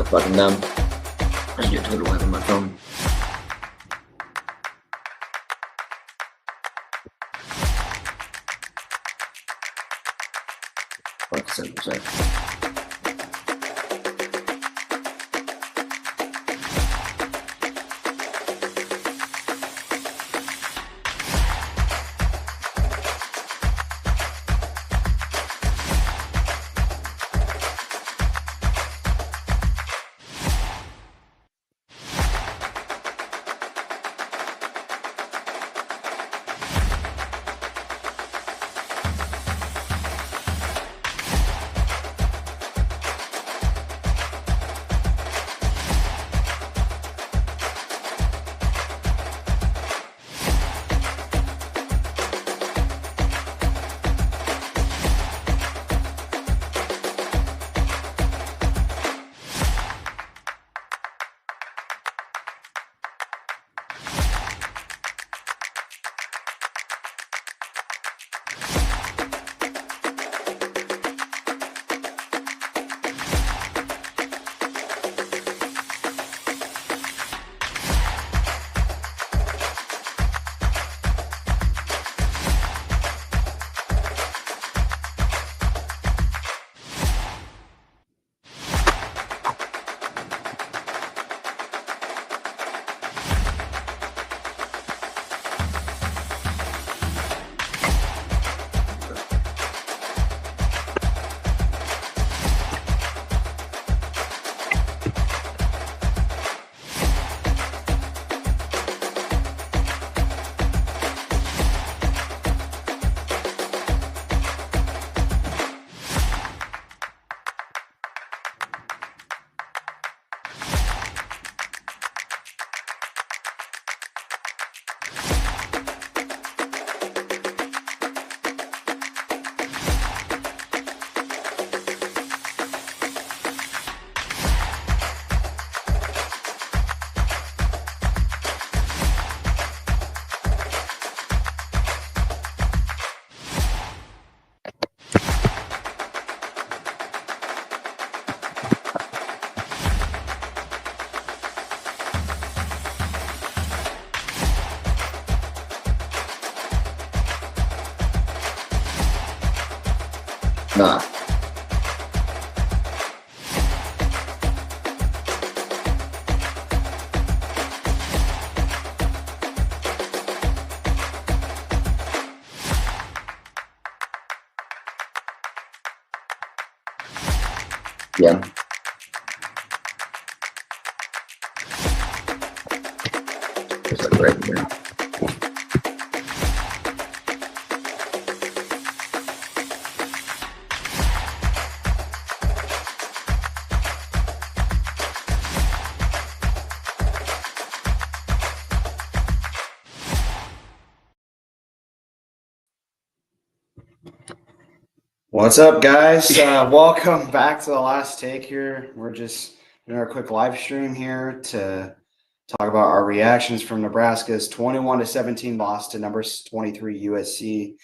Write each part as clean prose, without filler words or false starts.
fucking dumb. I should do a Twitter live on my phone. Fuck, 7%. Nah. Yeah. It's like right here. What's up, guys? Welcome back to the last take here. We're just doing our quick live stream here to talk about our reactions from Nebraska's 21-17 loss to number 23 USC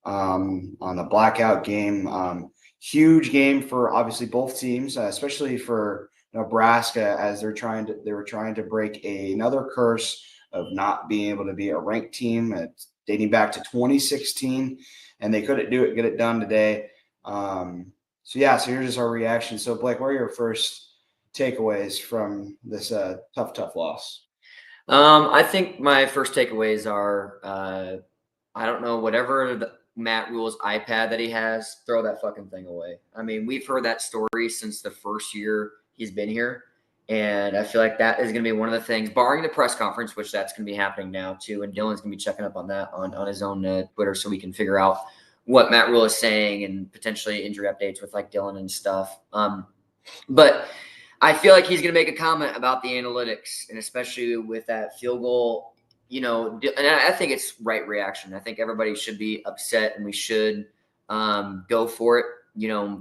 on the blackout game. Huge game for obviously both teams, especially for Nebraska, as they were trying to break another curse of not being able to be a ranked team. It's dating back to 2016, and they couldn't get it done today. So here's just our reaction. So Blake, what are your first takeaways from this tough loss? I think my first takeaways are, I don't know, whatever Matt Rule's iPad that he has, throw that fucking thing away. I mean, we've heard that story since the first year he's been here. And I feel like that is going to be one of the things, barring the press conference, which that's going to be happening now too. And Dylan's going to be checking up on that on his own Twitter so we can figure out what Matt Rule is saying and potentially injury updates with like Dylan and stuff. But I feel like he's going to make a comment about the analytics, and especially with that field goal, and I think it's right reaction. I think everybody should be upset, and we should go for it,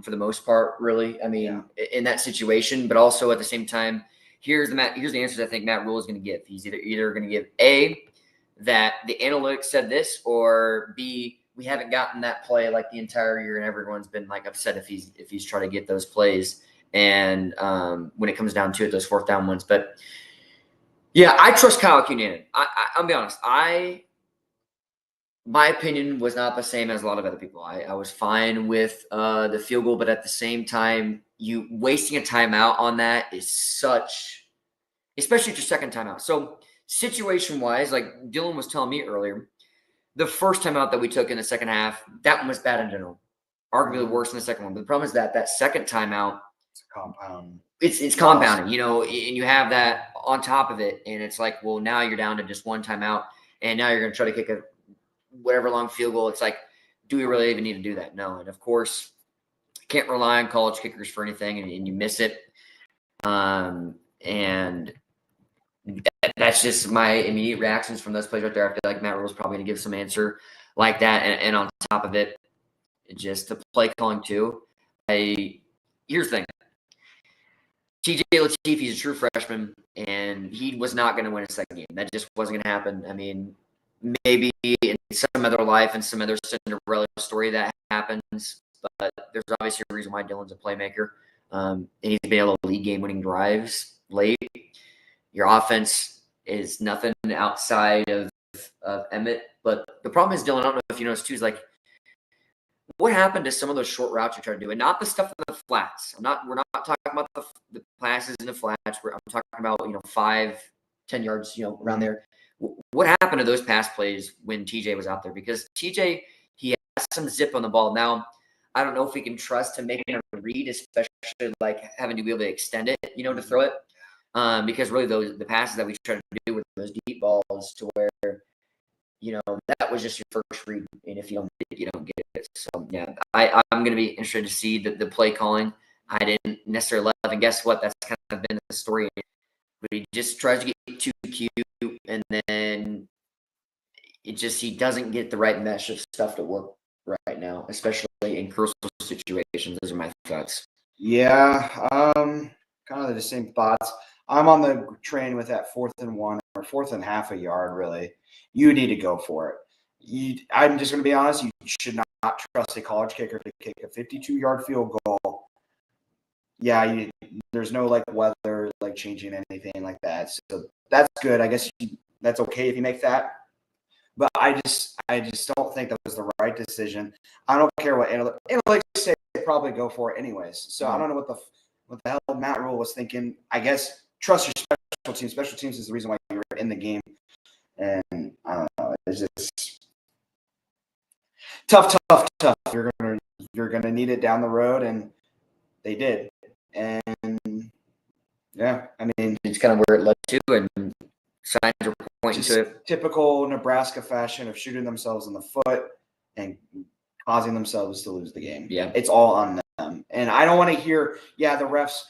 for the most part, really. I mean, in that situation, but also at the same time, here's the answers I think Matt Rule is going to give. He's either going to give A, that the analytics said this, or B, we haven't gotten that play like the entire year, and everyone's been like upset if he's trying to get those plays. And when it comes down to it, those 4th down ones. But yeah, I trust Kyle Cunanan. I'll be honest. My opinion was not the same as a lot of other people. I was fine with the field goal, but at the same time, you wasting a timeout on that is such, especially your second timeout. So situation wise, like Dylan was telling me earlier, the first timeout that we took in the second half, that one was bad in general, arguably worse than the second one. But the problem is that second timeout, It's a compound. it's compounding, you know, and you have that on top of it, and it's like, well, now you're down to just one timeout, and now you're going to try to kick a whatever long field goal. It's like, do we really even need to do that? No. And of course, can't rely on college kickers for anything, and you miss it. And that's just my immediate reactions from those plays right there. I feel like Matt Rule's probably going to give some answer like that. And on top of it, just the play calling too. Here's the thing. TJ Latifi's a true freshman, and he was not going to win a second game. That just wasn't going to happen. I mean, maybe in some other life and some other Cinderella story that happens, but there's obviously a reason why Dylan's a playmaker. And he's been able to lead game-winning drives late. Your offense is nothing outside of Emmett. But the problem is, Dylan, I don't know if you noticed too, is like, what happened to some of those short routes you tried to do? And not the stuff in the flats. We're not talking about the passes in the flats. I'm talking about, 5-10 yards, around there. What happened to those pass plays when TJ was out there? Because TJ, he has some zip on the ball. Now, I don't know if we can trust him making a read, especially like having to be able to extend it, to throw it. Because really the passes that we try to do with those deep balls to where, that was just your first read. And if you don't get it, you don't get it. So, yeah, I'm going to be interested to see the play calling. I didn't necessarily love, and guess what? That's kind of been the story. But he just tries to get too cute, and then he doesn't get the right mesh of stuff to work right now, especially in crucial situations. Those are my thoughts. Yeah, kind of the same thoughts. I'm on the train with that 4th and 1 or 4th and half a yard, really. You need to go for it. I'm just going to be honest. You should not trust a college kicker to kick a 52-yard field goal. Yeah, there's no weather changing anything like that. So that's good. I guess that's okay if you make that. But I just don't think that was the right decision. I don't care what analytics say. Probably go for it anyways. So I don't know what the hell Matt Rule was thinking. I guess trust your special teams. Special teams is the reason why you were in the game. And I don't know. It's just tough. You're gonna need it down the road, and they did. And yeah, I mean, it's kind of where it led to, and signs are pointing to it. Typical Nebraska fashion of shooting themselves in the foot and causing themselves to lose the game. Yeah, it's all on them. And I don't want to hear, the refs.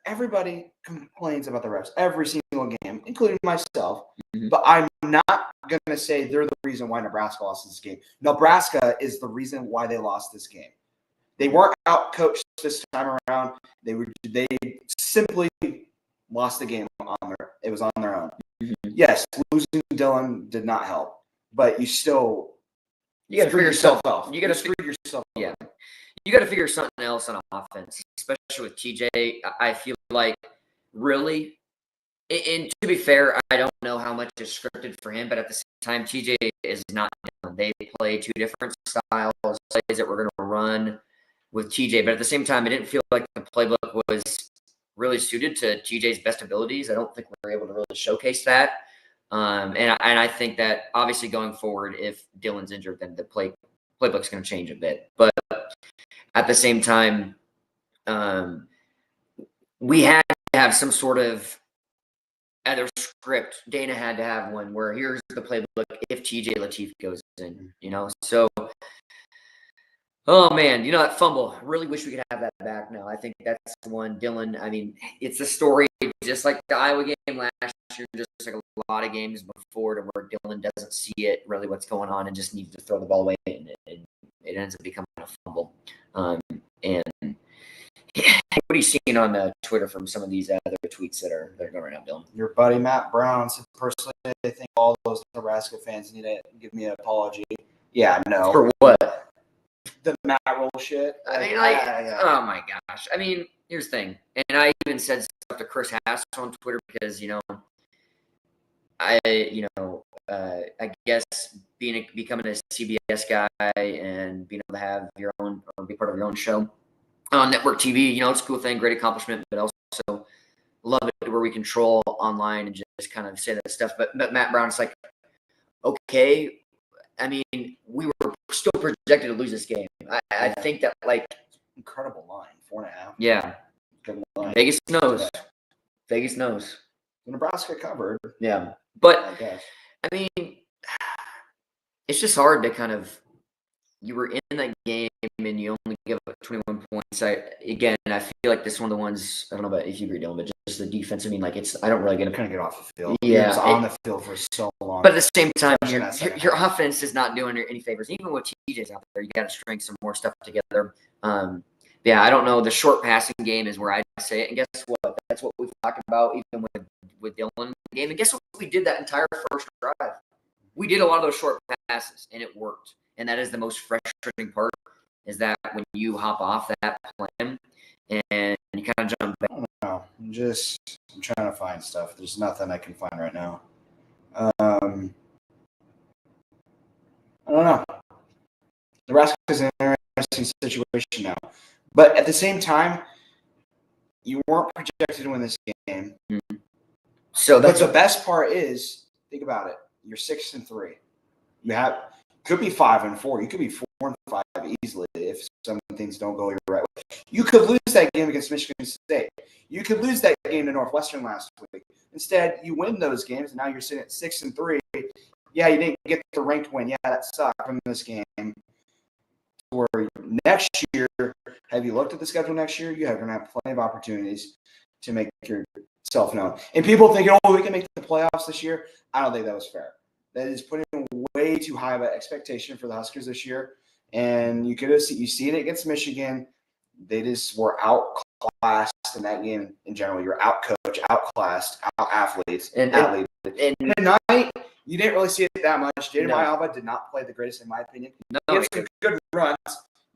Everybody complains about the refs every single game, including myself. Mm-hmm. But I'm not going to say they're the reason why Nebraska lost this game. Nebraska is the reason why they lost this game. They weren't out-coached this time around. They simply lost the game it was on their own. Mm-hmm. Yes, losing Dylan did not help, but you got to figure yourself off. You got to screw yourself. Yeah, you got to figure something else on offense, especially with TJ. I feel like really, and to be fair, I don't know how much is scripted for him, but at the same time, TJ is not done. They play two different styles, plays that we're going to run with TJ, but at the same time, it didn't feel like the playbook was really suited to TJ's best abilities. I don't think we were able to really showcase that. And I think that obviously going forward, if Dylan's injured, then the playbook's going to change a bit. But at the same time, we had to have some sort of other script. Dana had to have one where here's the playbook if TJ Latif goes in, So, oh man, that fumble. I really wish we could have that back now. I think that's the one. Dylan, I mean, it's a story just like the Iowa game last year, just like a lot of games before, to where Dylan doesn't see it really what's going on and just needs to throw the ball away, and it ends up becoming a fumble. And yeah, what are you seeing on Twitter from some of these other tweets that are going right now, Dylan? Your buddy Matt Brown said, personally, I think all those Nebraska fans need to give me an apology. Yeah, no. For what? the Matt Rule shit. I mean, like, oh my gosh. I mean, here's the thing, and I even said stuff to Chris Hass on Twitter because I guess becoming a CBS guy and being able to have your own or be part of your own show on network TV, it's a cool thing, great accomplishment, but also love it where we control online and just kind of say that stuff. But Matt Brown's like, okay, I mean, we were still projected to lose this game. I think that, like, incredible line, 4.5. Yeah, Good line. Vegas knows. Vegas knows. Nebraska covered. Yeah, but I guess. I mean, it's just hard to kind of. You were in that game and you only give up 21 points. I feel like this is one of the ones. I don't know about if you agree, Dylan, but just the defense. I mean, like I don't really kind of get off the field. Yeah, it's on the field for so long. But at the same time, your offense is not doing any favors. Even with TJ's out there, you got to string some more stuff together. I don't know. The short passing game is where I say it. And guess what? That's what we've talked about even with Dylan in the game. And guess what? We did that entire first drive. We did a lot of those short passes, and it worked. And that is the most frustrating part, is that when you hop off that plan and you kind of jump back. I don't know. I'm trying to find stuff. There's nothing I can find right now. I don't know. Nebraska's in an interesting situation now. But at the same time, you weren't projected to win this game. Mm-hmm. So but the best part is, think about it. You're 6-3. You could be 5-4. You could be 4-5 easily if some things don't go your right way. You could lose that game against Michigan State. You could lose that game to Northwestern last week. Instead, you win those games, and now you're sitting at 6-3. Yeah, you didn't get the ranked win. Yeah, that sucked from this game. Or next year, have you looked at the schedule next year? You're going to have plenty of opportunities to make yourself known. And people thinking, we can make the playoffs this year. I don't think that was fair. That is putting way too high of an expectation for the Huskers this year. And you see it against Michigan. They just were outclassed in that game in general. You're outcoached, outclassed, out-athletes. And tonight, you didn't really see it that much. Jaden Alba did not play the greatest, in my opinion. No, he had some good runs.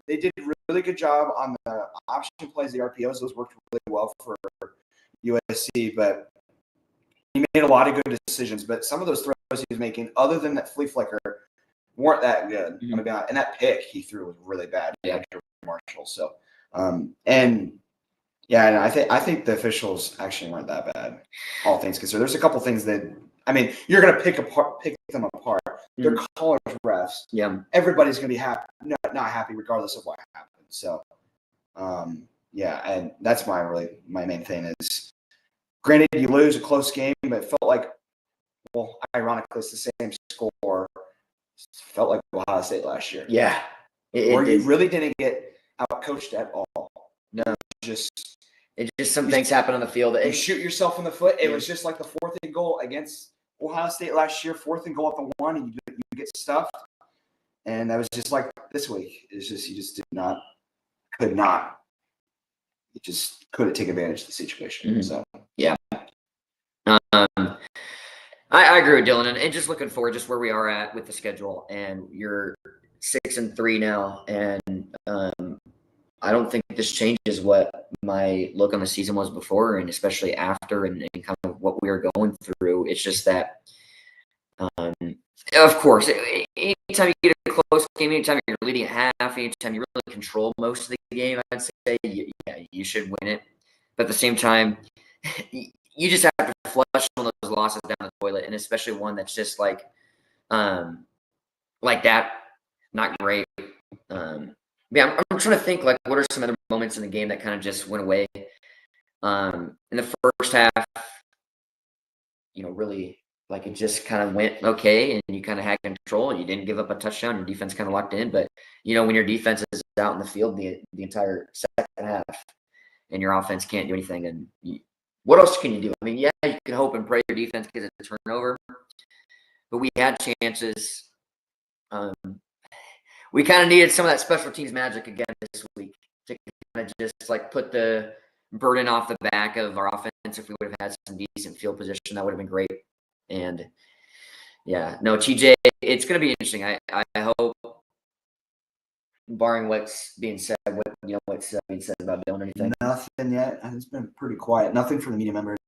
They did a really good job on the option plays, the RPOs. Those worked really well for USC, but he made a lot of good decisions. But some of those throws he was making, other than that flea flicker, weren't that good. Mm-hmm. I'm gonna be honest. And that pick he threw was really bad. Yeah, Marshall. So, and I think the officials actually weren't that bad, all things considered. There's a couple things that you're gonna pick them apart. Mm-hmm. They're college refs. Yeah, everybody's gonna be not happy regardless of what happened. So, and that's my main thing is. Granted, you lose a close game, but it felt like, ironically, it's the same score. It felt like Ohio State last year. Yeah. You really didn't get out-coached at all. No. Just some things happen on the field. You shoot yourself in the foot. It was just like the fourth and goal against Ohio State last year, 4th and goal at the 1, and you get stuffed. And that was just like this week. It's just you just could not. You just couldn't take advantage of the situation. Mm-hmm. So yeah. I agree with Dylan, and just looking forward, just where we are at with the schedule, and you're 6-3 now, and I don't think this changes what my look on the season was before, and especially after, and kind of what we were going through. It's just that, of course, anytime you get a close game, anytime you're leading at half, anytime you really control most of the game, I'd say, you should win it. But at the same time, you just have to flush one of those losses down the toilet, and especially one that's just like that, not great. I'm trying to think, like, what are some other moments in the game that kind of just went away? In the first half, really, like, it just kind of went okay, and you kind of had control, and you didn't give up a touchdown. Your defense kind of locked in, but when your defense is out in the field the entire second half, and your offense can't do anything, and what else can you do? You can hope and pray your defense gets a turnover, but we had chances. We kind of needed some of that special teams magic again this week to kind of just like put the burden off the back of our offense. If we would have had some decent field position, that would have been great. And TJ, it's going to be interesting. I hope barring what's being said, what's being said about Dylan or anything? Nothing yet. It's been pretty quiet. Nothing from the media members.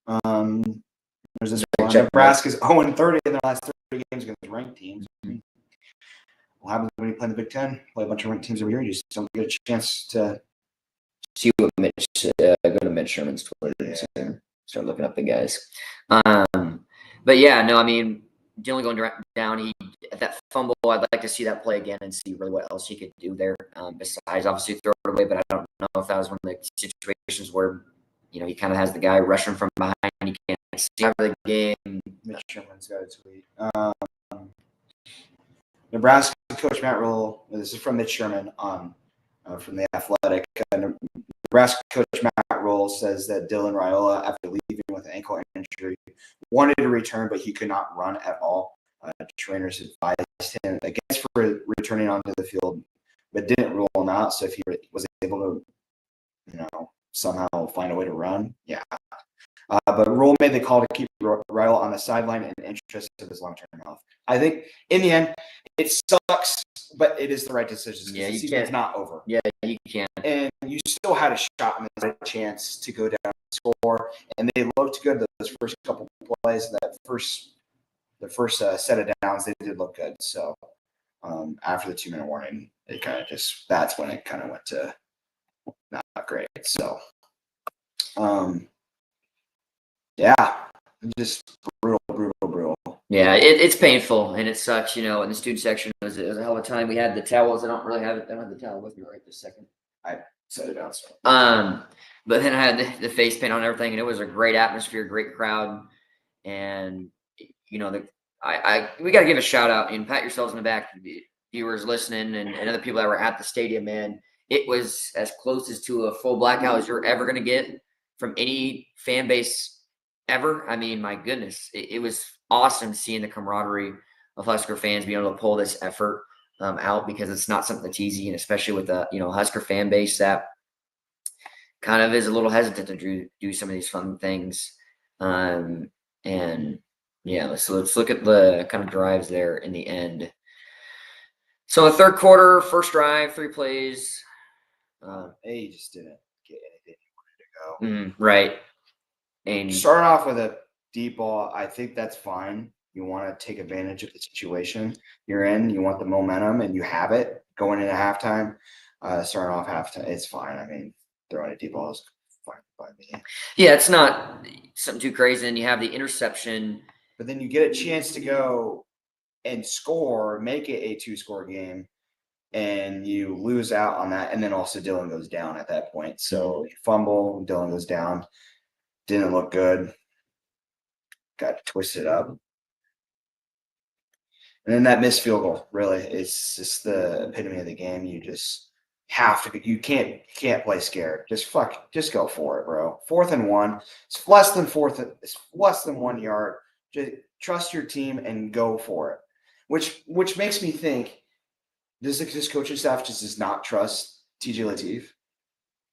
There's this one. Nebraska's 0-30 in their last 30 games against ranked teams. What happens when you play in the Big Ten? Play a bunch of ranked teams every year. You just don't get a chance to see what Mitch. Go to Mitch Sherman's Twitter and start looking up the guys. But yeah, no, I mean, Dylan going down. He at that fumble. I'd like to see that play again and see really what else he could do there. Besides, obviously, throw it away. But I don't know if that was one of the situations where he kind of has the guy rushing from behind. He can't see the game. Mitch Sherman's got a tweet. Nebraska coach Matt Rule. This is from Mitch Sherman from the Athletic. Nebraska coach Matt Rule says that Dylan Raiola, after leaving with an ankle injury, wanted to return, but he could not run at all. Trainers advised him against returning onto the field, but didn't rule him out. So if he was able to, somehow find a way to run, yeah. But Rule made the call to keep Raiola on the sideline in the interest of his long-term health. I think in the end, it sucks, but it is the right decision. Yeah, the season's not over. Yeah, you can't. And you still had a shot and a chance to go down and score. And they looked good those first couple plays. The first set of downs, they did look good. So after the 2-minute warning, it kind of that's when it kind of went to not great. So yeah, just brutal. Yeah, it's painful and it sucks. In the student section, it was a hell of a time. We had the towels. I don't have the towel with me right this second. I set it down. So. But then I had the face paint on and everything, and it was a great atmosphere, great crowd, and we got to give a shout out and pat yourselves in the back, viewers listening, and other people that were at the stadium. Man, it was as close as to a full blackout as you're ever going to get from any fan base ever. I mean, my goodness, it was awesome seeing the camaraderie of Husker fans being able to pull this effort out, because it's not something that's easy, and especially with the Husker fan base that kind of is a little hesitant to do some of these fun things. And yeah, let's look at the kind of drives there in the end. So the third quarter, first drive, 3 plays. He just didn't get anything he wanted to go. Right. And starting off with a deep ball, I think that's fine. You want to take advantage of the situation you're in. You want the momentum, and you have it going into halftime. Starting off halftime, it's fine. I mean, throwing a deep ball is fine by me. Yeah, it's not something too crazy. And you have the interception. But then you get a chance to go and score, make it a 2-score game, and you lose out on that. And then also Dylan goes down at that point. So you fumble, Dylan goes down. Didn't look good. Got twisted up. And then that missed field goal, really, it's just the epitome of the game. You just have to. You can't play scared. Just go for it, bro. 4th and 1. It's less than 1 yard. Just trust your team and go for it. Which makes me think, does this coaching staff just does not trust TJ Lateef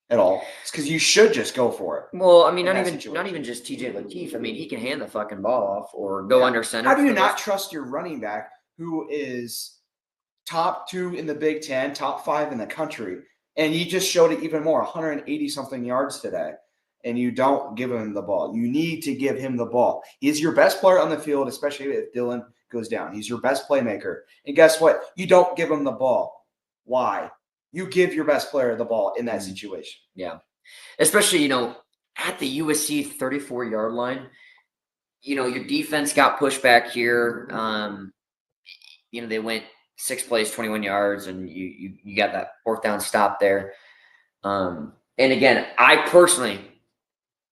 at all? It's because you should just go for it. Well, I mean, not even just TJ Lateef. I mean, he can hand the fucking ball off or go under center. How do you not trust your running back, who is top 2 in the Big Ten, top 5 in the country, and he just showed it even more, 180-something yards today, and you don't give him the ball? You need to give him the ball. He's your best player on the field, especially if Dylan goes down. He's your best playmaker. And guess what? You don't give him the ball. Why? You give your best player the ball in that situation. Yeah. Especially, at the USC 34-yard line, your defense got pushed back here. They went 6 plays, 21 yards, and you got that 4th down stop there. And again, I personally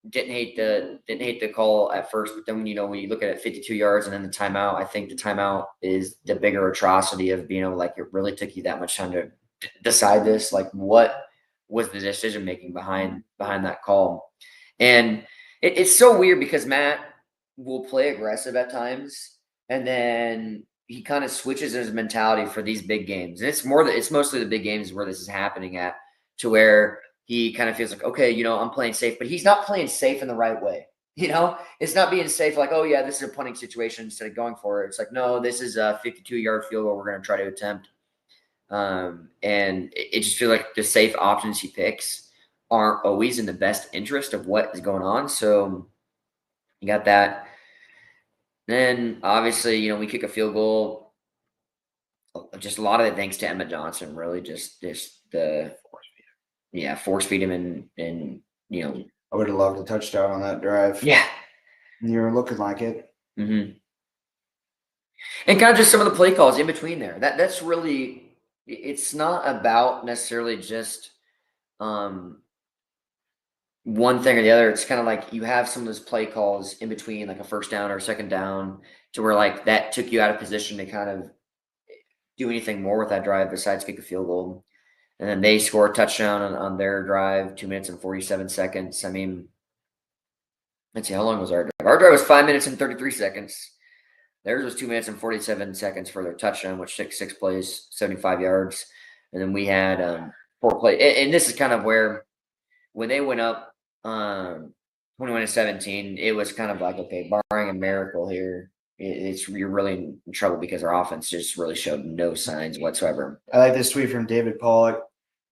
didn't hate the call at first, but then when you look at it, 52 yards and then the timeout, I think the timeout is the bigger atrocity of being able, it really took you that much time to decide this. What was the decision making behind that call? And it's so weird because Matt will play aggressive at times, and then he kind of switches his mentality for these big games. And it's mostly the big games where this is happening at, to where he kind of feels like, okay, I'm playing safe, but he's not playing safe in the right way. It's not being safe like, oh yeah, this is a punting situation instead of going for it. It's like, no, this is a 52-yard field goal we're going to try to attempt. And it just feels like the safe options he picks aren't always in the best interest of what is going on. So you got that. Then obviously, we kick a field goal. Just a lot of it thanks to Emmett Johnson, really. Just the force feed him and I would have loved a touchdown on that drive. Yeah. You were looking like it. Mm-hmm. And kind of just some of the play calls in between there. That's really, it's not about necessarily just one thing or the other. It's kind of like you have some of those play calls in between, like a first down or a second down, to where like that took you out of position to kind of do anything more with that drive besides kick a field goal. And then they score a touchdown on their drive, 2 minutes and 47 seconds. I mean, let's see, how long was our drive? Our drive was 5 minutes and 33 seconds. Theirs was 2 minutes and 47 seconds for their touchdown, which took 6 plays, 75 yards. And then we had 4 plays. And this is kind of where, when they went up 21-17, it was kind of like, okay, barring a miracle here, you're really in trouble because our offense just really showed no signs whatsoever. I like this tweet from David Pollock,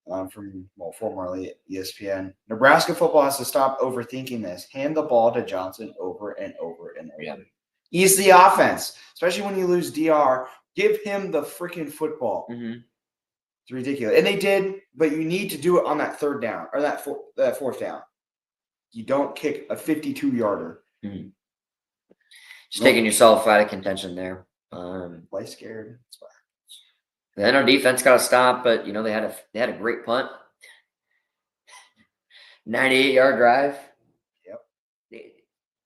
formerly ESPN. Nebraska football has to stop overthinking this. Hand the ball to Johnson over and over and over. Yeah. He's the offense, especially when you lose DR. Give him the freaking football. Mm-hmm. It's ridiculous. And they did, but you need to do it on that third down or that fourth down. You don't kick a 52-yarder. Mm-hmm. Just taking yourself out of contention there. Play scared. Then our defense got to stop, but they had a great punt, 98-yard drive. Yep.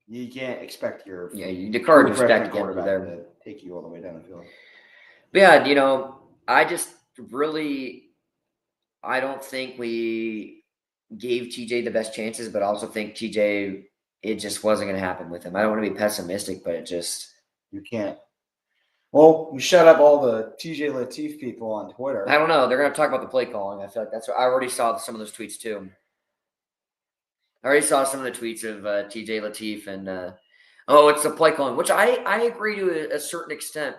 You can't expect your the card expect quarterback to take you all the way down the field. But yeah, I just really, I don't think we gave TJ the best chances, but I also think TJ, it just wasn't going to happen with him. I don't want to be pessimistic, but you can't. Well, we shut up all the TJ Latif people on Twitter. I don't know. They're going to talk about the play calling. I feel like that's what I already saw some of those tweets too. I already saw some of the tweets of TJ Latif and, it's the play calling, which I agree to a certain extent.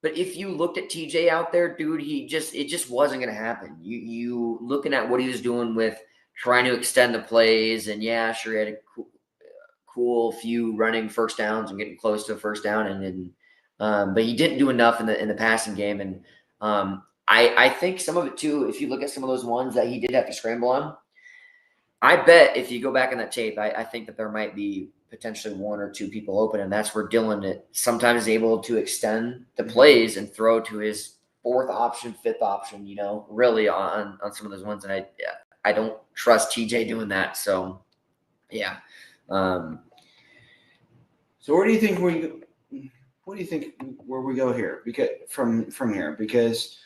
But if you looked at TJ out there, dude, it just wasn't going to happen. You looking at what he was doing with trying to extend the plays, and yeah, sure, he had a cool few running first downs and getting close to a first down, and but he didn't do enough in the passing game. And I think some of it too, if you look at some of those ones that he did have to scramble on, I bet if you go back in that tape, I think that there might be potentially 1 or 2 people open, and that's where Dylan sometimes is able to extend the plays and throw to his 4th option, 5th option, really on some of those ones. And I don't trust TJ doing that. So, yeah. So where do you think where we go here? Because from here, because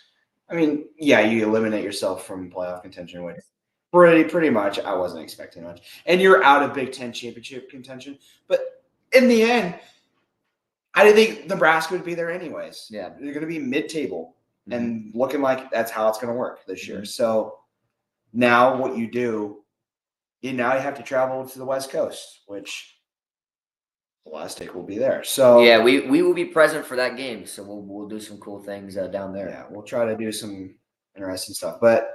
I mean, yeah, you eliminate yourself from playoff contention, which pretty much I wasn't expecting much. And you're out of Big Ten championship contention. But in the end, I didn't think Nebraska would be there anyways. Yeah. They're going to be mid-table and looking like that's how it's going to work this year. So now what you do, now you have to travel to the West Coast, which the last take will be there. So yeah, we will be present for that game. So we'll do some cool things down there. Yeah, we'll try to do some interesting stuff. But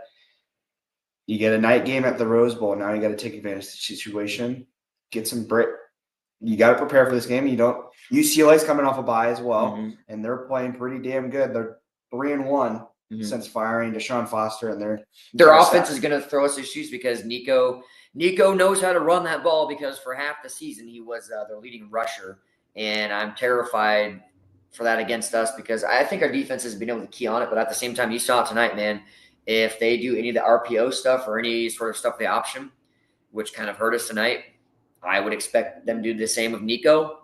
you get a night game at the Rose Bowl. Now you got to take advantage of the situation. Get some you got to prepare for this game. UCLA's coming off a bye as well, and they're playing pretty damn good. They're 3-1 since firing Deshaun Foster, and their offense is going to throw us issues because Nico knows how to run that ball, because for half the season he was their leading rusher, and I'm terrified for that against us because I think our defense has been able to key on it. But at the same time, you saw it tonight, man. If they do any of the RPO stuff or any sort of stuff, the option, which kind of hurt us tonight, I would expect them to do the same with Nico.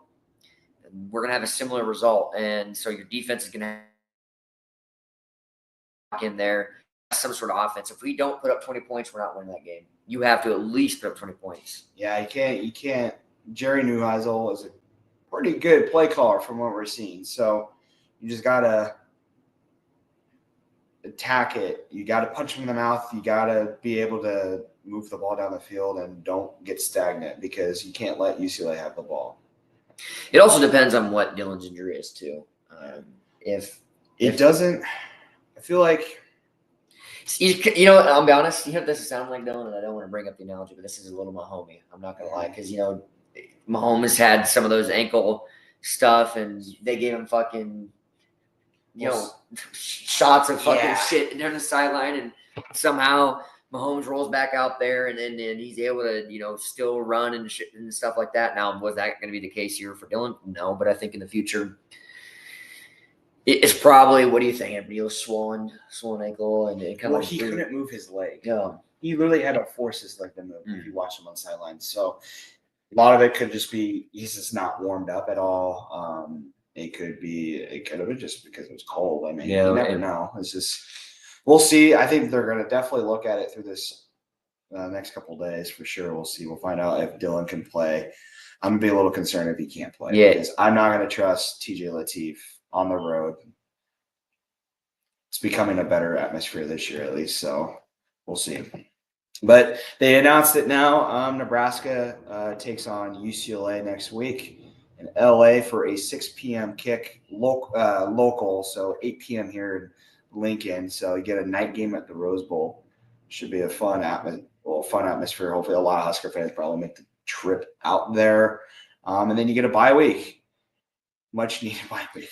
We're going to have a similar result. And so your defense is going to have in there some sort of offense. If we don't put up 20 points, we're not winning that game. You have to at least put up 20 points. Yeah, you can't. Jerry Neuheisel is a pretty good play caller from what we're seeing. So you just got to attack it. You got to punch him in the mouth. You got to be able to move the ball down the field and don't get stagnant, because you can't let UCLA have the ball. It also depends on what Dylan's injury is too. If it doesn't, I feel like you know what? I'll be honest. You know, this sounds like Dylan, and I don't want to bring up the analogy, but this is a little Mahomes. I'm not gonna lie, because Mahomes had some of those ankle stuff, and they gave him fucking shots of fucking shit down the sideline, and somehow Mahomes rolls back out there, and then he's able to still run and shit and stuff like that. Now, was that going to be the case here for Dylan? No, but I think in the future, it's probably. What do you think? A swollen ankle, and it kind of he couldn't move his leg. Yeah, he literally had to force his leg to move. If you watch him on the sidelines, so a lot of it could just be he's just not warmed up at all. It could have been just because it was cold. I mean, you never know. It's just we'll see. I think they're going to definitely look at it through this next couple of days for sure. We'll see. We'll find out if Dylan can play. I'm gonna be a little concerned if he can't play because I'm not going to trust TJ Lateef on the road. It's becoming a better atmosphere this year, at least. So we'll see. But they announced it now. Nebraska takes on UCLA next week in LA for a 6 p.m. kick local, so 8 p.m. here in Lincoln. So you get a night game at the Rose Bowl. Should be a fun atmosphere. Hopefully, a lot of Husker fans probably make the trip out there. And then you get a bye week, much needed bye week.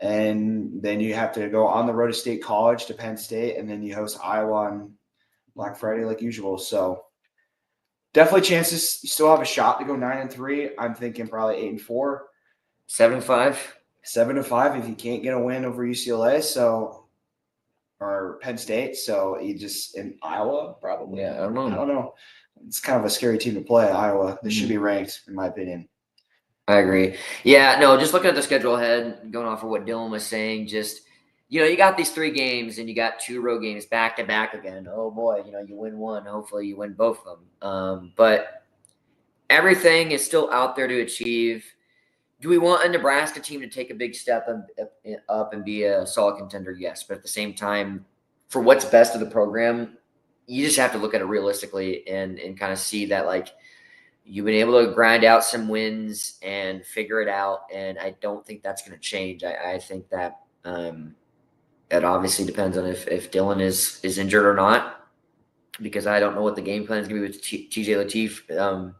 And then you have to go on the road to State College to Penn State, and then you host Iowa on Black Friday like usual. So definitely chances you still have a shot to go 9-3. I'm thinking probably 8-4. 7-5. 7-5 if you can't get a win over UCLA, or Penn State. So you just in Iowa, probably. Yeah, I don't know. It's kind of a scary team to play, Iowa. They should be ranked, in my opinion. I agree. Yeah, no, just looking at the schedule ahead, going off of what Dylan was saying, just you got these 3 games and you got 2 road games back to back again. Oh boy, you win one. Hopefully you win both of them. But everything is still out there to achieve. Do we want a Nebraska team to take a big step up and be a solid contender? Yes. But at the same time, for what's best of the program, you just have to look at it realistically and kind of see that, like, you've been able to grind out some wins and figure it out. And I don't think that's going to change. I think that that obviously depends on if Dylan is injured or not, because I don't know what the game plan is going to be with TJ Lateef.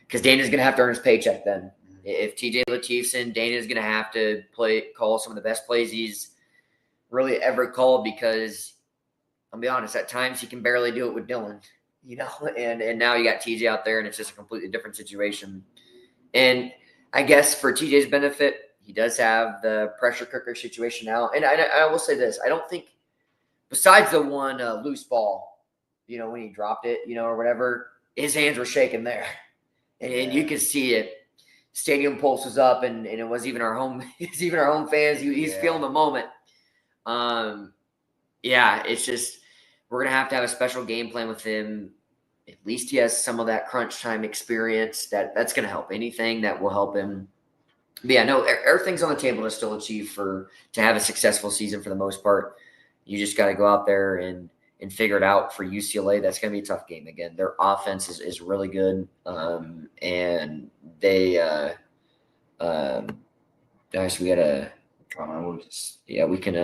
Because Dana's going to have to earn his paycheck then. If TJ Lateef's in, Dana's going to have to call some of the best plays he's really ever called, because I'll be honest, at times he can barely do it with Dylan, and now you got TJ out there and it's just a completely different situation. And I guess for TJ's benefit, he does have the pressure cooker situation now. And I will say this, I don't think, besides the one loose ball, when he dropped it, or whatever, his hands were shaking there. And you could see it. Stadium pulse was up, and it was even our home fans. He's feeling the moment. It's just we're gonna have to have a special game plan with him. At least he has some of that crunch time experience. That's gonna help. Anything that will help him. But yeah, no, everything's on the table to still achieve to have a successful season for the most part. You just got to go out there and figure it out for UCLA. That's going to be a tough game. Again, their offense is really good. And they, guys, we got to, we can,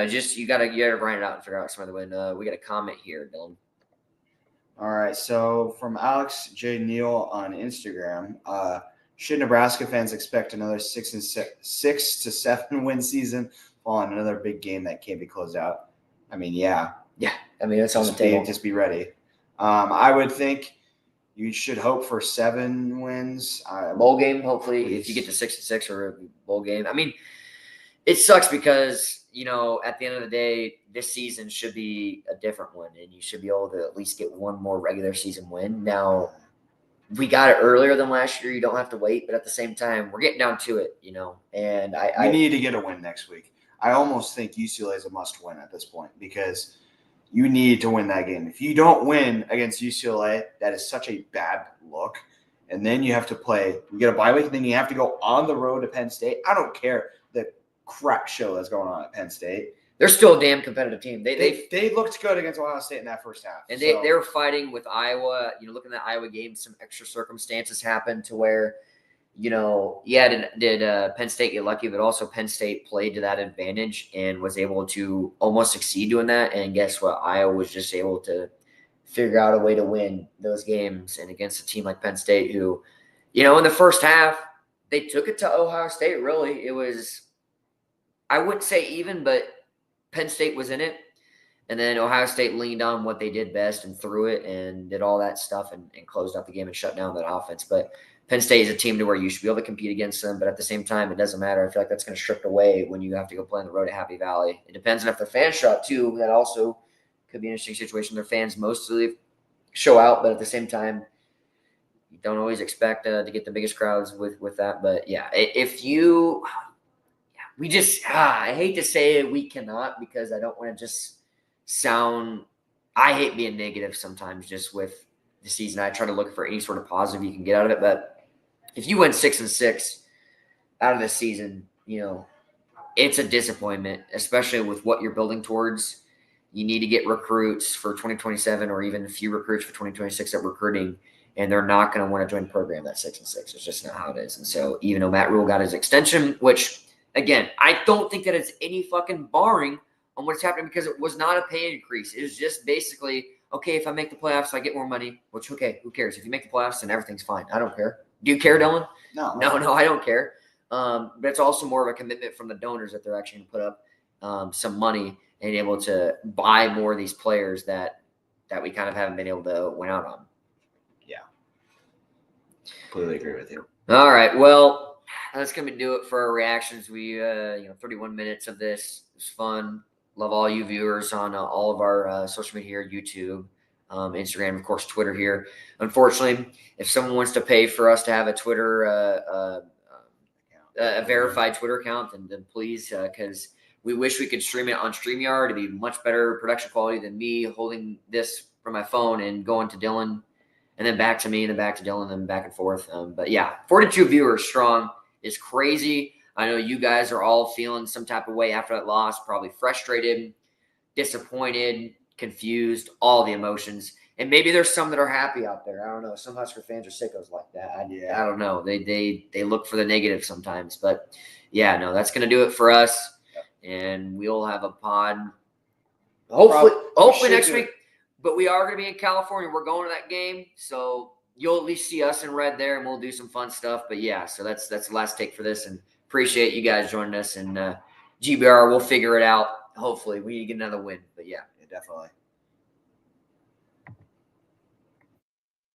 just, you got to grind it out and figure out some other way. We got a comment here, Dylan. All right. So from Alex J. Neal on Instagram, should Nebraska fans expect another 6 to 7 win season on another big game that can't be closed out? I mean, yeah. I mean, it's on the table. Just be ready. I would think you should hope for 7 wins. Bowl game, hopefully, please. If you get to 6-6 or a bowl game. I mean, it sucks because, at the end of the day, this season should be a different one, and you should be able to at least get one more regular season win. Now, we got it earlier than last year. You don't have to wait, but at the same time, we're getting down to it, and we need to get a win next week. I almost think UCLA is a must-win at this point, because you need to win that game. If you don't win against UCLA, that is such a bad look. And then you have to you get a bye week, and then you have to go on the road to Penn State. I don't care the crap show that's going on at Penn State. They're still a damn competitive team. They looked good against Ohio State in that first half. And they were fighting with Iowa. Looking at the Iowa game, some extra circumstances happened to where did Penn State get lucky, but also Penn State played to that advantage and was able to almost succeed doing that. And guess what? Iowa was just able to figure out a way to win those games. And against a team like Penn State, who, in the first half, they took it to Ohio State, really. It was, I wouldn't say even, but Penn State was in it. And then Ohio State leaned on what they did best and threw it and did all that stuff and closed out the game and shut down that offense. But Penn State is a team to where you should be able to compete against them, but at the same time, it doesn't matter. I feel like that's going to strip away when you have to go play on the road at Happy Valley. It depends on if their fans show up too. That also could be an interesting situation. Their fans mostly show out, but at the same time, you don't always expect to get the biggest crowds with that. But yeah, I hate to say it, we cannot, because I don't want to just sound. I hate being negative sometimes just with the season. I try to look for any sort of positive you can get out of it, but if you win 6-6 out of this season, it's a disappointment, especially with what you're building towards. You need to get recruits for 2027 or even a few recruits for 2026 that recruiting, and they're not going to want to join the program that's 6-6. It's just not how it is. And so even though Matt Rule got his extension, which, again, I don't think that it's any fucking barring on what's happening, because it was not a pay increase. It was just basically, okay, if I make the playoffs, I get more money, which, okay, who cares? If you make the playoffs, then everything's fine. I don't care. Do you care, Dylan? No, I don't care. But it's also more of a commitment from the donors that they're actually going to put up some money and able to buy more of these players that we kind of haven't been able to win out on. Yeah. Completely agree with you. All right. Well, that's going to do it for our reactions. We, 31 minutes of this. It was fun. Love all you viewers on all of our social media here, YouTube, Instagram, of course, Twitter here. Unfortunately, if someone wants to pay for us to have a Twitter, a verified Twitter account, then please, because we wish we could stream it on StreamYard. It'd be much better production quality than me holding this from my phone and going to Dylan and then back to me and then back to Dylan and then back and forth. But yeah, 42 viewers strong is crazy. I know you guys are all feeling some type of way after that loss, probably frustrated, disappointed, confused, all the emotions. And maybe there's some that are happy out there. I don't know. Some Husker fans are sickos like that. I don't know. They look for the negative sometimes. But yeah, no, that's going to do it for us. And we'll have a pod hopefully next week. But we are going to be in California. We're going to that game. So you'll at least see us in red there, and we'll do some fun stuff. But yeah, so that's the last take for this. And appreciate you guys joining us. And GBR, we'll figure it out. Hopefully we get another win. But yeah, definitely.